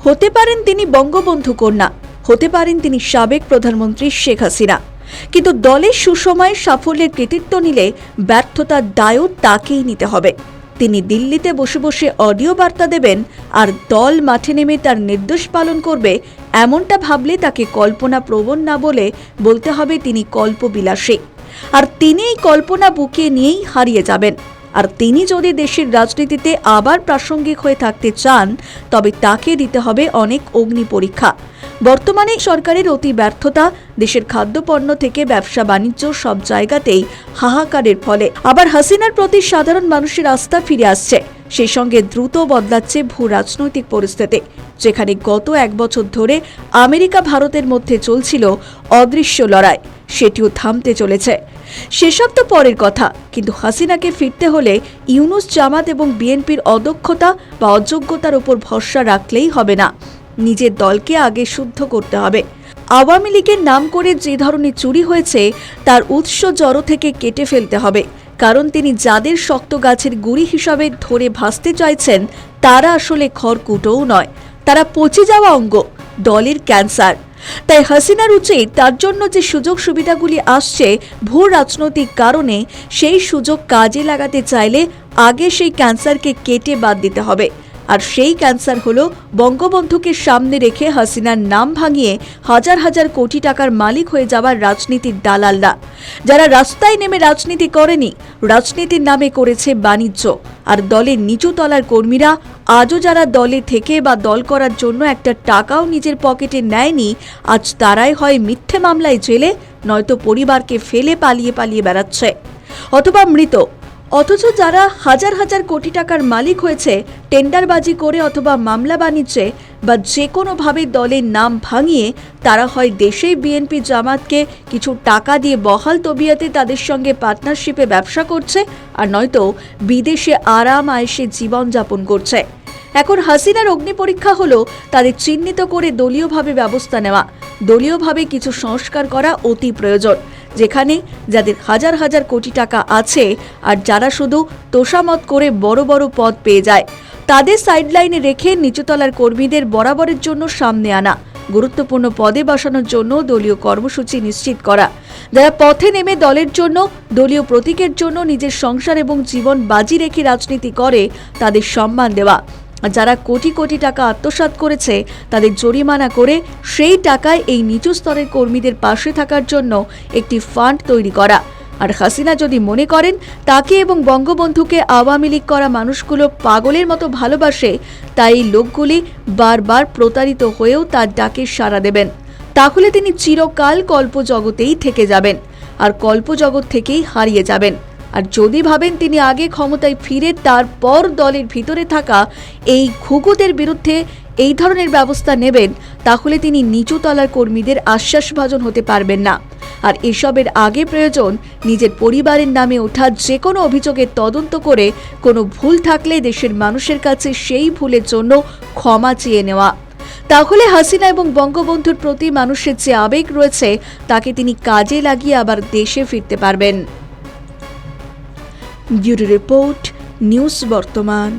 হতে পারেন তিনি বঙ্গবন্ধু কন্যা, হতে পারেন তিনি সাবেক প্রধানমন্ত্রী শেখ হাসিনা, কিন্তু দলের সুসময়ের সাফল্যের কৃতিত্ব নিলে ব্যর্থতার দায়ও তাকেই নিতে হবে। তিনি দিল্লিতে বসে বসে অডিও বার্তা দেবেন আর দল মাঠে নেমে তার নির্দেশ পালন করবে, এমনটা ভাবলে তাকে কল্পনা প্রবণ না বলে বলতে হবে তিনি কল্পবিলাসী। আর তিনি এই কল্পনা বুকে নিয়েই হারিয়ে যাবেন। আর তিনি যদি দেশের রাজনীতিতে আবার প্রাসঙ্গিক হয়ে থাকতে চান, তবে তাকে দিতে হবে অনেক অগ্নি পরীক্ষা। বর্তমানে সরকারের অতি ব্যর্থতা, দেশের খাদ্যপণ্য থেকে ব্যবসা বাণিজ্য সব জায়গাতেই হাহাকারের ফলে আবার হাসিনার প্রতি সাধারণ মানুষের আস্থা ফিরে আসছে। সেই সঙ্গে দ্রুত বদলাচ্ছে ভূ রাজনৈতিক পরিস্থিতি, যেখানে গত 1 বছর ধরে আমেরিকা ভারতের মধ্যে চলছিল অদৃশ্য লড়াই, সেটিও থামতে চলেছে। সেসব তো পরের কথা, কিন্তু হাসিনাকে ফিরতে হলে ইউনূস, জামাত এবং বিএনপির অদক্ষতা বা অযোগ্যতার উপর ভরসা রাখলেই হবে না। নিজের দলকে আগে শুদ্ধ করতে হবে। আওয়ামী লীগের নাম করে যে ধরনের চুরি হয়েছে তার উৎস জড়ো থেকে কেটে ফেলতে হবে, কারণ তিনি যাদের শক্ত গাছের গুড়ি হিসাবে ধরে ভাসতে চাইছেন তারা আসলে খড়কুটোও নয়, তারা পচে যাওয়া অঙ্গ, দলের ক্যান্সার। তাই হাসিনার উচিত তার জন্য যে সুযোগ সুবিধাগুলি আসছে ভূ রাজনৈতিক কারণে, সেই সুযোগ কাজে লাগাতে চাইলে আগে সেই ক্যান্সারকে কেটে বাদ দিতে হবে। আর সেই ক্যান্সার হলো বঙ্গবন্ধুকে সামনে রেখে হাসিনার নাম ভাঙিয়ে হাজার হাজার কোটি টাকার মালিক হয়ে যাওয়ার রাজনীতির দালালরা, যারা রাস্তায় নেমে রাজনীতি করেনি, রাজনীতির নামে করেছে বাণিজ্য। আর দলের নিচু তলার কর্মীরা আজও যারা দলে থেকে বা দল করার জন্য একটা টাকাও নিজের পকেটে নেয়নি, আজ তারাই হয় মিথ্যে মামলায় জেলে, নয়তো পরিবারকে ফেলে পালিয়ে পালিয়ে বেড়াচ্ছে অথবা মৃত। অথচ যারা হাজার হাজার কোটি টাকার মালিক হয়েছে টেন্ডারবাজি করে অথবা মামলা বাণিজ্যে বা যে কোনোভাবে দলের নাম ভাঙিয়ে, তারা হয় দেশেই বিএনপি জামাতকে কিছু টাকা দিয়ে বহাল তবিয়াতে তাদের সঙ্গে পার্টনারশিপে ব্যবসা করছে, আর নয়তো বিদেশে আরাম আয়েশে জীবনযাপন করছে। এখন হাসিনার অগ্নি পরীক্ষা হলো তাদের চিহ্নিত করে দলীয়ভাবে ব্যবস্থা নেওয়া, দলীয়ভাবে কিছু সংস্কার করা অতি প্রয়োজন, যেখানে যাদের হাজার হাজার কোটি টাকা আছে আর যারা শুধু তোষামত করে বড় বড় পদ পেয়ে যায়, তাদের সাইডলাইনে রেখে নিচুতলার কর্মীদের বরাবরের জন্য সামনে আনা, গুরুত্বপূর্ণ পদে বসানোর জন্য দলীয় কর্মসূচি নিশ্চিত করা, যারা পথে নেমে দলের জন্য, দলীয় প্রতীকের জন্য নিজের সংসার এবং জীবন বাজি রেখে রাজনীতি করে তাদের সম্মান দেওয়া, যারা কোটি কোটি টাকা আত্মসাৎ করেছে তাদের জরিমানা করে সেই টাকায় এই নিচু স্তরের কর্মীদের পাশে থাকার জন্য একটি ফান্ড তৈরি করা। আর হাসিনা যদি মনে করেন তাকে এবং বঙ্গবন্ধুকে আওয়ামী লীগ করা মানুষগুলো পাগলের মতো ভালোবাসে, তাই এই লোকগুলি বারবার প্রতারিত হয়েও তার ডাকে সাড়া দেবেন, তাহলে তিনি চিরকাল কল্পজগতেই থেকে যাবেন আর কল্পজগৎ থেকেই হারিয়ে যাবেন। আর যদি ভাবেন তিনি আগে ক্ষমতায় ফিরে তারপর দলের ভিতরে থাকা এই ঘুঘুদের বিরুদ্ধে এই ধরনের ব্যবস্থা নেবেন, তাহলে তিনি নিচু তলার কর্মীদের আশ্বাসভাজন হতে পারবেন না। আর এসবের আগে প্রয়োজন নিজের পরিবারের নামে ওঠা যে কোনো অভিযোগের তদন্ত করে কোনো ভুল থাকলে দেশের মানুষের কাছে সেই ভুলের জন্য ক্ষমা চেয়ে নেওয়া। তাহলে হাসিনা এবং বঙ্গবন্ধুর প্রতি মানুষের যে আবেগ রয়েছে তাকে তিনি কাজে লাগিয়ে আবার দেশে ফিরতে পারবেন। ব্যুরো রিপোর্ট, নিউজ বর্তমান।